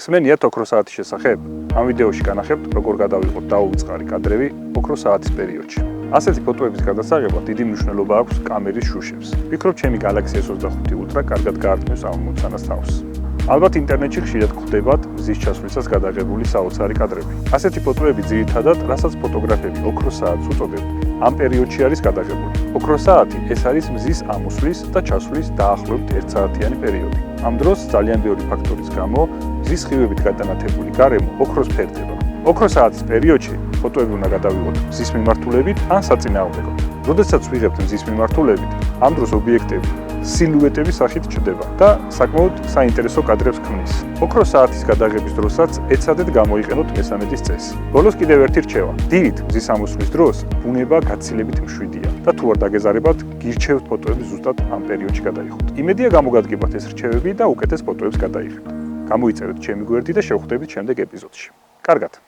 გახსმენიათ ოქროს საათის შესახებ? ამ ვიდეოში განახებთ, როგორ გადავიღოთ დაუვიწყარი კადრები ოქროს საათის პერიოდში. ასეთი ფოტოების გადასაღებად დიდი მნიშვნელობა აქვს კამერის შუშებს. ვფიქრობ, ჩემი Galaxy S25 Ultra კარგად გაარტყმევს ამ ამოცანას თავს. ალბათ ინტერნეტში ხშირად გვხვდებათ მზის ჩასვლისას გადაღებული საოცარი კადრები. ასეთი ფოტოები ძირითადად, რასაც ფოტოგრაფები ოქროს საათს უწოდებენ, ამ პერიოდში არის გადაღებული. ოქროს საათი ეს არის მზის ამოსვლის და ჩასვლის დაახლოებით 1 საათიანი პერიოდი. ამ დროს ძალიან ბევრი ფაქტორის გამო მზის სხივებით გადანათებული გარემო ოქროს ფერდება. ოქროს საათის პერიოდში ფოტოები უნდა გადავიღოთ მზის მიმართულებით ან საწინააღმდეგოდ. როდესაც ვიღებთ მზის მიმართულებით, ამ დროს ობიექტები სილუეტების სახით ჩნდება და საკმაოდ საინტერესო კადრებს ქმნის. ოქროს საათის გადაღების დროსაც ეცადეთ გამოიყენოთ მესამედის წესი. ბოლოს კიდევ ერთი რჩევა. დილით მზის ამოსვლის დროს ბუნება გაცილებით მშვიდია და თუ არ დაგეზარებათ, გირჩევთ ფოტოები ზუსტად ამ პერიოდში გადაიღოთ. იმედია გამოგადგებათ ეს რჩევები და უკეთეს ფოტოებს გადაიღებთ. გამოიწერეთ ჩემი გვერდი და შევხვდებით შემდეგ ეპიზოდში. კარგად.